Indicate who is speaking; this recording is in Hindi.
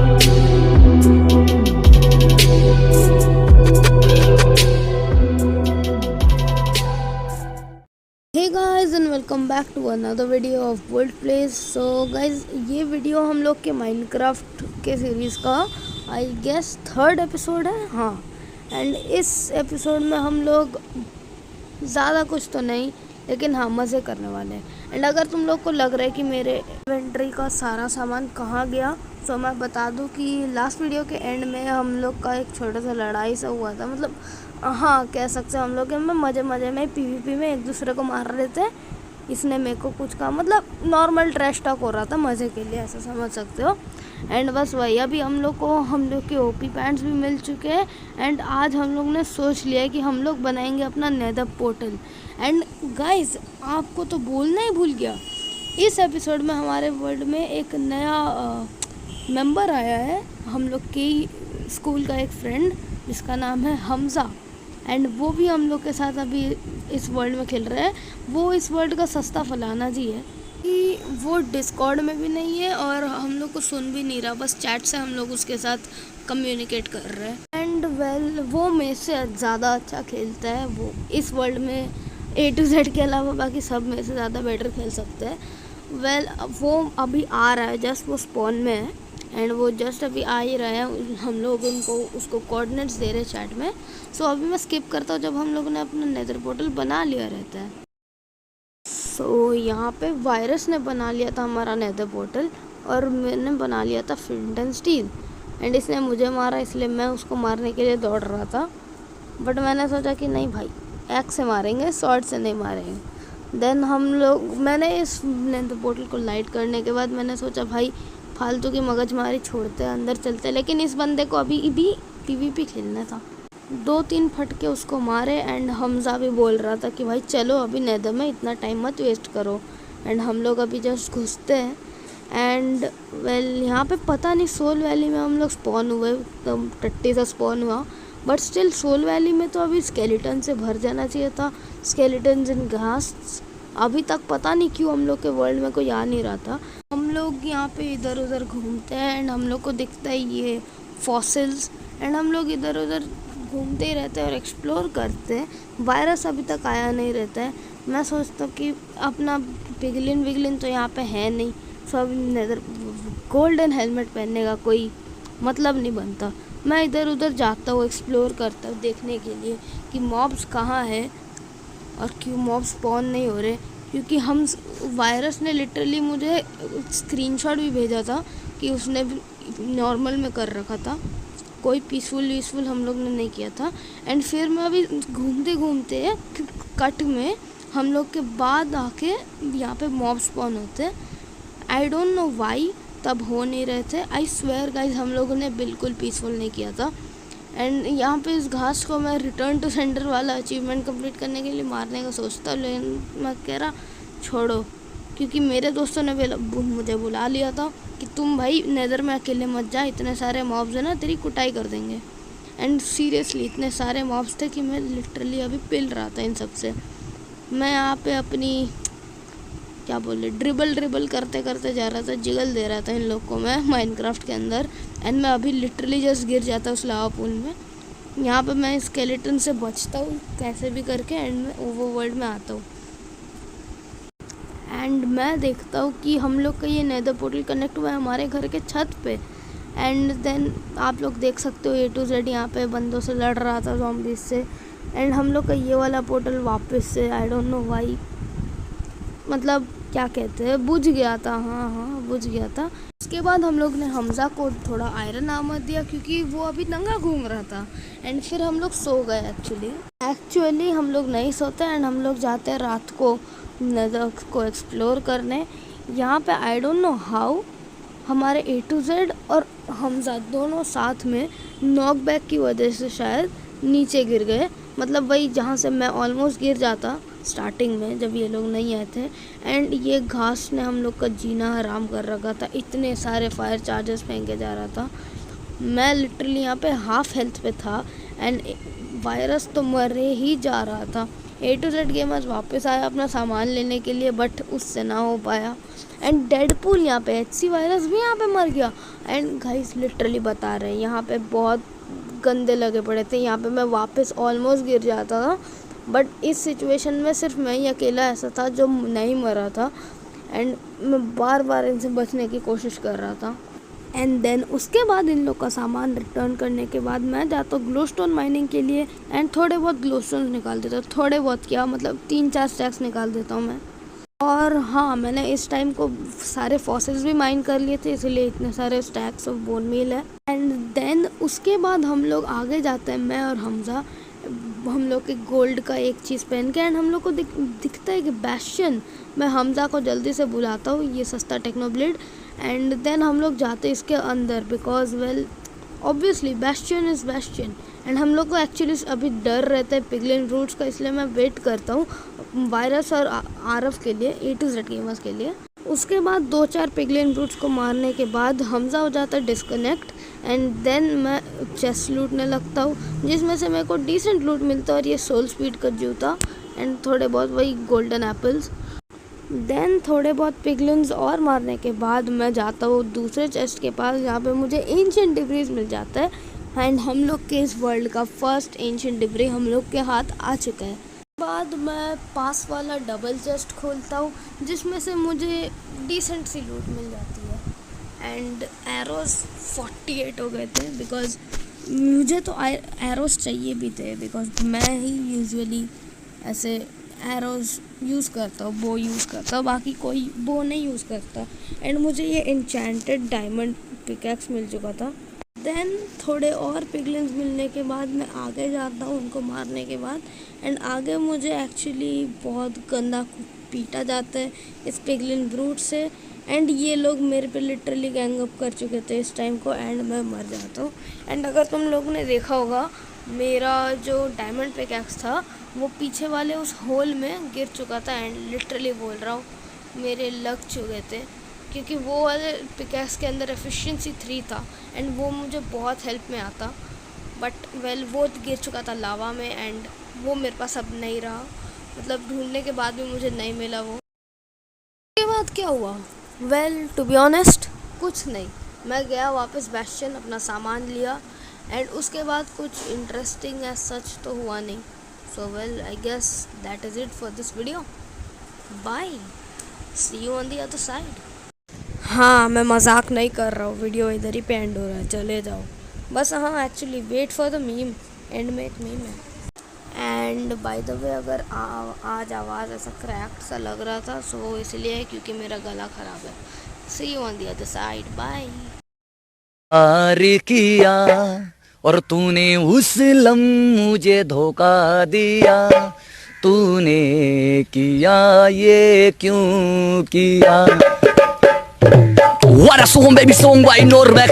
Speaker 1: Hey guys and welcome back to another video of world place. So guys, ये वीडियो हम लोग के माइनक्राफ्ट के सीरीज़ का आई गेस 3rd एपिसोड है। हाँ, एंड इस एपिसोड में हम लोग ज़्यादा कुछ तो नहीं, लेकिन हाँ मज़े करने वाले हैं। एंड अगर तुम लोग को लग रहा है कि मेरे इन्वेंट्री का सारा सामान कहाँ गया, तो मैं बता दूं कि लास्ट वीडियो के एंड में हम लोग का एक छोटा सा लड़ाई सा हुआ था। मतलब हाँ, कह सकते हैं हम लोग मज़े मज़े में पीवीपी में एक दूसरे को मार रहे थे। इसने मेरे को कुछ कहा, मतलब नॉर्मल ट्रैश टॉक हो रहा था मज़े के लिए, ऐसा समझ सकते हो। एंड बस वही, अभी हम लोग के ओपी पैंट्स भी मिल चुके हैं। एंड आज हम लोग ने सोच लिया है कि हम लोग बनाएंगे अपना नेदर पोर्टल। एंड गाइस, आपको तो बोलना ही भूल गया, इस एपिसोड में हमारे वर्ल्ड में एक नया मेंबर आया है, हम लोग के स्कूल का एक फ्रेंड जिसका नाम है हमज़ा। एंड वो भी हम लोग के साथ अभी इस वर्ल्ड में खेल रहा है। वो इस वर्ल्ड का सस्ता फलाना जी है कि वो डिस्कॉर्ड में भी नहीं है और हम लोग को सुन भी नहीं रहा, बस चैट से हम लोग उसके साथ कम्युनिकेट कर रहे हैं। एंड वेल, वो मेरे से ज़्यादा अच्छा खेलता है। वो इस वर्ल्ड में A to Z के अलावा बाकी सब मेरे से ज़्यादा बेटर खेल सकते हैं। वेल, वो अभी आ रहा है, जस्ट वो स्पॉन में है। एंड वो जस्ट अभी आ ही रहा है, हम लोग उसको कोऑर्डिनेट्स दे रहे हैं चैट में। सो अभी मैं स्किप करता हूँ जब हम लोगों ने अपना नेदर पोर्टल बना लिया रहता है। सो यहाँ पे वायरस ने बना लिया था हमारा नेदर पोर्टल और मैंने बना लिया था फ्लिंट एंड स्टील। एंड इसने मुझे मारा, इसलिए मैं उसको मारने के लिए दौड़ रहा था। बट मैंने सोचा कि नहीं भाई, एक्स से मारेंगे, शॉर्ट से नहीं मारेंगे। देन मैंने इस नेदर पोर्टल को लाइट करने के बाद मैंने सोचा भाई फालतू की मगजमारी छोड़ते हैं, अंदर चलते। लेकिन इस बंदे को अभी भी पीवीपी खेलना था। 2-3 फटके उसको मारे। एंड हमज़ा भी बोल रहा था कि भाई चलो अभी नेदर में इतना टाइम मत वेस्ट करो। एंड हम लोग अभी जस्ट घुसते हैं। एंड वेल, यहाँ पे पता नहीं सोल वैली में हम लोग स्पॉन हुए, तो टट्टी सा स्पॉन हुआ। बट स्टिल सोल वैली में तो अभी स्केलेटन से भर जाना चाहिए था। स्केलेटन इन घास अभी तक पता नहीं क्यों हम लोग के वर्ल्ड में कोई आ नहीं रहा था। हम लोग यहाँ पे इधर उधर घूमते हैं एंड हम लोग को दिखता है ये फॉसिल्स। एंड हम लोग इधर उधर घूमते ही रहते हैं और एक्सप्लोर करते हैं। वायरस अभी तक आया नहीं रहता है। मैं सोचता हूँ कि अपना पिगलिन तो यहाँ पे है नहीं, सब नेदर गोल्डन हेलमेट पहनने का कोई मतलब नहीं बनता। मैं इधर उधर जाता हूँ, एक्सप्लोर करता हूँ देखने के लिए कि मॉब्स कहाँ है और क्यों मॉब्स स्पॉन नहीं हो रहे। क्योंकि वायरस ने लिटरली मुझे स्क्रीनशॉट भी भेजा था कि उसने भी नॉर्मल में कर रखा था, कोई पीसफुल हम लोग ने नहीं किया था। एंड फिर मैं अभी घूमते घूमते कट में हम लोग के बाद आके यहाँ पे मॉब स्पॉन होते हैं। आई डोंट नो वाई तब हो नहीं रहे थे। आई स्वेयर गाइज, हम लोगों ने बिल्कुल पीसफुल नहीं किया था। एंड यहाँ पे इस घास को मैं रिटर्न टू सेंटर वाला अचीवमेंट कंप्लीट करने के लिए मारने का सोचता हूँ, लेकिन मैं कह रहा छोड़ो, क्योंकि मेरे दोस्तों ने मुझे बुला लिया था कि तुम भाई नेदर में अकेले मत जा, इतने सारे मॉब्स हैं ना, तेरी कुटाई कर देंगे। एंड सीरियसली इतने सारे मॉब्स थे कि मैं लिटरली अभी पिल रहा था इन सब से। मैं यहाँ पे अपनी क्या बोले ड्रिबल करते करते जा रहा था, जिगल दे रहा था इन लोग को मैं माइनक्राफ्ट के अंदर। एंड मैं अभी लिटरली जस्ट गिर जाता उस लावा पूल में। यहाँ पे मैं स्केलेटन से बचता हूँ कैसे भी करके, एंड मैं ओवर वर्ल्ड में आता हूँ। एंड मैं देखता हूँ कि हम लोग का ये नेदर पोर्टल कनेक्ट हुआ है हमारे घर के छत पे। एंड देन आप लोग देख सकते हो A to Z यहाँ पे बंदों से लड़ रहा था, ज़ॉम्बीज़ से। एंड हम लोग का ये वाला पोर्टल वापस से आई डोंट नो वाई, मतलब क्या कहते हैं, बुझ गया था। हाँ बुझ गया था। उसके बाद हम लोग ने हमज़ा को थोड़ा आयरन आर्मर दिया क्योंकि वो अभी नंगा घूम रहा था। एंड फिर हम लोग सो गए। एक्चुअली हम लोग नहीं सोते एंड हम लोग जाते हैं रात को नेदर को एक्सप्लोर करने। यहाँ पे आई डोंट नो हाउ हमारे A to Z और हमज़ा दोनों साथ में नॉकबैक की वजह से शायद नीचे गिर गए। मतलब वही जहाँ से मैं ऑलमोस्ट गिर जाता स्टार्टिंग में जब ये लोग नहीं आए थे। एंड ये घास ने हम लोग का जीना हराम कर रखा था, इतने सारे फायर चार्जेस फेंके जा रहा था। मैं लिटरली यहाँ पे हाफ हेल्थ पे था एंड वायरस तो मरे ही जा रहा था। A to Z गेमर्स वापस आया अपना सामान लेने के लिए, बट उससे ना हो पाया। एंड डेडपूल यहाँ पे, HC वायरस भी यहाँ पे मर गया। एंड गाइस लिटरली बता रहे हैं यहाँ पे बहुत गंदे लगे पड़े थे। यहाँ पे मैं वापस ऑलमोस्ट गिर जाता था, बट इस सिचुएशन में सिर्फ मैं ही अकेला ऐसा था जो नहीं मरा था। एंड मैं बार बार इनसे बचने की कोशिश कर रहा था। एंड देन उसके बाद इन लोग का सामान रिटर्न करने के बाद मैं जाता हूँ ग्लोस्टोन माइनिंग के लिए। एंड थोड़े बहुत ग्लोस्टोन निकाल देता हूँ, थोड़े बहुत क्या मतलब 3-4 स्टैक्स निकाल देता हूँ मैं। और हाँ, मैंने इस टाइम को सारे फॉसिल्स भी माइन कर लिए थे, इसलिए इतने सारे स्टैक्स ऑफ बोन मील है। एंड देन उसके बाद हम लोग आगे जाते हैं, मैं और हमजा। हम लोग के गोल्ड का एक चीज़ पहन के, एंड हम लोग को दिखता है कि बैस्टियन। मैं हमजा को जल्दी से बुलाता हूँ, ये सस्ता टेक्नोब्लेड। एंड देन हम लोग जाते इसके अंदर, because well obviously Bastian is Bastian. And हम लोग को एक्चुअली अभी डर रहता है पिगलिन रूट्स का, इसलिए मैं वेट करता हूँ वायरस और आरफ के लिए, A to Z गेमर्स के लिए। उसके बाद 2-4 पिगलिन रूट्स को मारने के बाद हमजा हो जाता है डिस्कनेक्ट। एंड देन मैं चेस्ट लूटने लगता हूँ, जिसमें से मेरे को डिसेंट लूट मिलता है, और ये सोल स्पीड का जूता एंड थोड़े बहुत वही गोल्डन एप्पल्स। देन थोड़े बहुत पिगलिन्स और मारने के बाद मैं जाता हूँ दूसरे चेस्ट के पास, जहाँ पे मुझे एंशिएंट डिब्रीज मिल जाता है। एंड हम लोग के इस वर्ल्ड का फर्स्ट एंशिएंट डिब्री हम लोग के हाथ आ चुका है। बाद मैं पास वाला डबल चेस्ट खोलता हूँ, जिसमें से मुझे डिसेंट सी लूट मिल जाती है। एंड एरोस 48 हो गए थे, बिकॉज मुझे तो एरोस चाहिए भी थे, बिकॉज मैं ही यूजुअली ऐसे एरोस यूज़ करता हूँ, बो यूज़ करता हूँ, बाकी कोई बो नहीं यूज़ करता। एंड मुझे ये एन्चेंटेड डायमंड पिकैक्स मिल चुका था। देन थोड़े और पिगलिन्स मिलने के बाद मैं आगे जाता हूँ उनको मारने के बाद। एंड आगे मुझे एक्चुअली बहुत गंदा पीटा जाता है इस पिगलिन ब्रूट से। एंड ये लोग मेरे पे लिटरली गैंग अप कर चुके थे इस टाइम को, एंड मैं मर जाता हूँ। एंड अगर तुम लोगों ने देखा होगा, मेरा जो डायमंड पिकैक्स था वो पीछे वाले उस होल में गिर चुका था। एंड लिटरली बोल रहा हूँ मेरे लग चुके थे, क्योंकि वो वाले पिकैक्स के अंदर एफिशिएंसी 3 था, एंड वो मुझे बहुत हेल्प में आता। बट वेल वो गिर चुका था लावा में, एंड वो मेरे पास अब नहीं रहा, मतलब ढूंढने के बाद भी मुझे नहीं मिला वो। उसके बाद क्या हुआ? वेल टू बी ऑनेस्ट कुछ नहीं, मैं गया वापस बैस्टियन, अपना सामान लिया। एंड उसके बाद कुछ इंटरेस्टिंग एज सच तो हुआ नहीं। So well I guess that is it for this video. Bye, see you on the other side. हाँ, मैं मजाक नहीं कर रहा हूँ, वीडियो इधर ही पे एंड हो रहा है, चले जाओ बस। हाँ actually wait for the meme, end में एक मीम है। एंड बाय द वे, अगर आज आवाज़ ऐसा क्रैक्ड सा लग रहा था, सो इसलिए क्योंकि मेरा गला ख़राब है। See you on the other side, bye.
Speaker 2: प्यार किया और तूने उस लम मुझे धोखा दिया, तूने किया ये क्यों किया? What a song, baby, song by Norvex.